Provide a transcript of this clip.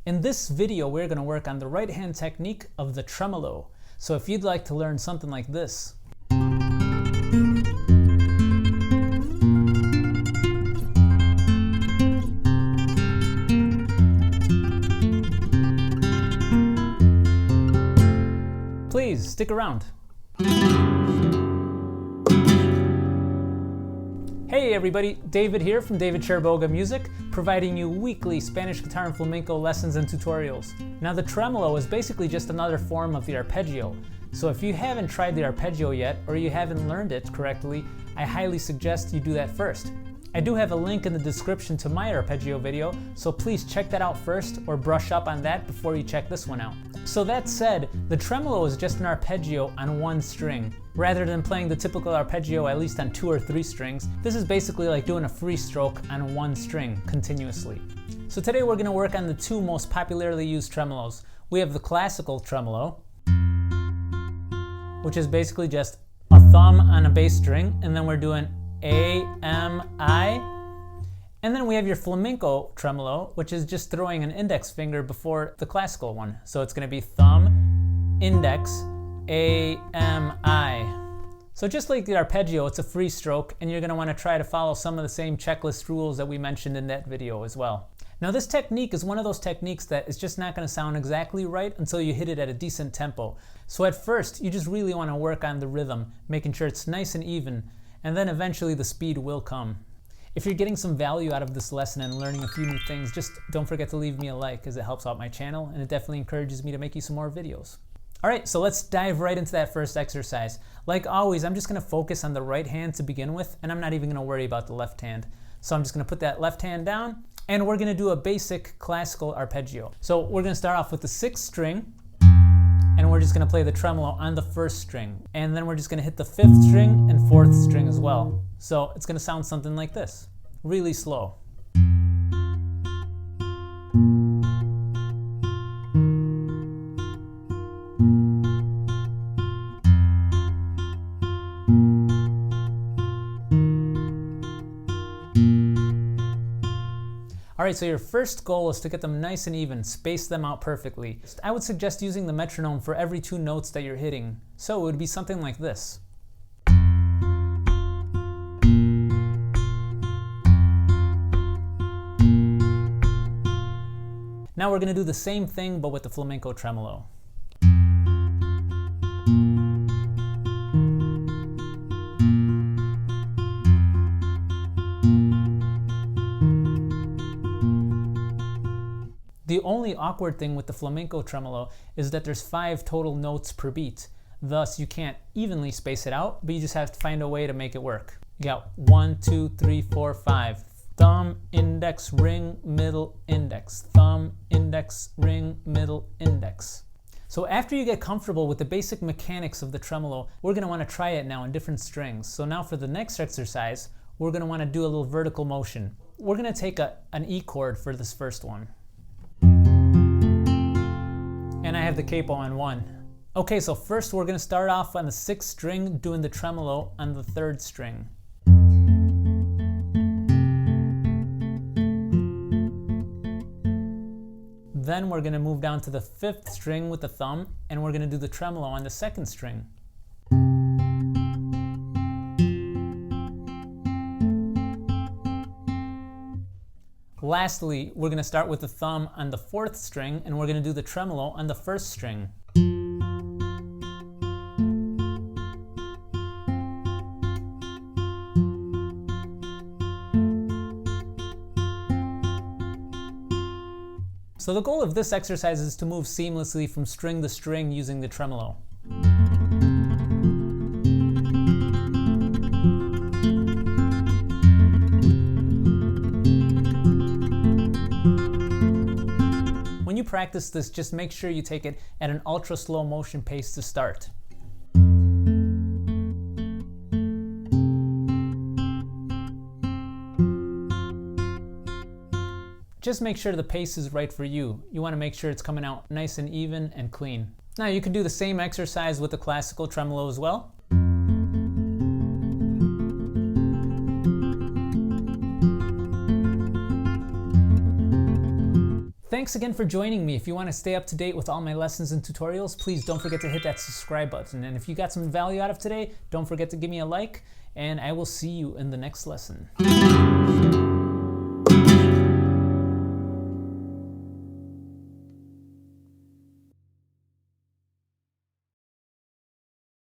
In this video, we're going to work on the right hand technique of the tremolo. So if you'd like to learn something like this, please stick around. Hey everybody, David here from Chiriboga Music, providing you weekly Spanish guitar and flamenco lessons and tutorials. Now the tremolo is basically just another form of the arpeggio. So if you haven't tried the arpeggio yet, or you haven't learned it correctly, I highly suggest you do that first. I do have a link in the description to my arpeggio video, so please check that out first or brush up on that before you check this one out. So that said, the tremolo is just an arpeggio on one string. Rather than playing the typical arpeggio at least on 2 or 3 strings, this is basically like doing a free stroke on one string continuously. So today we're going to work on the 2 most popularly used tremolos. We have the classical tremolo, which is basically just a thumb on a bass string, and then we're doing A, M, I. And then we have your flamenco tremolo, which is just throwing an index finger before the classical one. So it's going to be thumb, index, A, M, I. So just like the arpeggio, it's a free stroke, and you're going to want to try to follow some of the same checklist rules that we mentioned in that video as well. Now this technique is one of those techniques that is just not going to sound exactly right until you hit it at a decent tempo. So at first, you just really want to work on the rhythm, making sure it's nice and even, and then eventually the speed will come. If you're getting some value out of this lesson and learning a few new things, just don't forget to leave me a like, as it helps out my channel and it definitely encourages me to make you some more videos. Alright, so let's dive right into that first exercise. Like always, I'm just going to focus on the right hand to begin with, and I'm not even going to worry about the left hand. So I'm just going to put that left hand down, and we're going to do a basic classical arpeggio. So we're going to start off with the 6th string, and we're just going to play the tremolo on the 1st string. And then we're just going to hit the 5th string and 4th string as well. So it's going to sound something like this, really slow. Alright, so your first goal is to get them nice and even, space them out perfectly. I would suggest using the metronome for every 2 notes that you're hitting. So it would be something like this. Now we're going to do the same thing but with the flamenco tremolo. The only awkward thing with the flamenco tremolo is that there's 5 total notes per beat. Thus, you can't evenly space it out, but you just have to find a way to make it work. You got 1, 2, 3, 4, 5. Thumb, index, ring, middle, index. Thumb, index, ring, middle, index. So after you get comfortable with the basic mechanics of the tremolo, we're going to want to try it now in different strings. So now for the next exercise, we're going to want to do a little vertical motion. We're going to take an E chord for this first one. And I have the capo on 1. Okay, so first we're going to start off on the 6th string doing the tremolo on the 3rd string. Then we're going to move down to the 5th string with the thumb, and we're going to do the tremolo on the 2nd string. Lastly, we're going to start with the thumb on the 4th string, and we're going to do the tremolo on the 1st string. So the goal of this exercise is to move seamlessly from string to string using the tremolo. When you practice this, just make sure you take it at an ultra slow motion pace to start. Just make sure the pace is right for you. You want to make sure it's coming out nice and even and clean. Now you can do the same exercise with the classical tremolo as well. thanks again for joining me. If you want to stay up to date with all my lessons and tutorials, please don't forget to hit that subscribe button. And if you got some value out of today, don't forget to give me a like, and I will see you in the next lesson.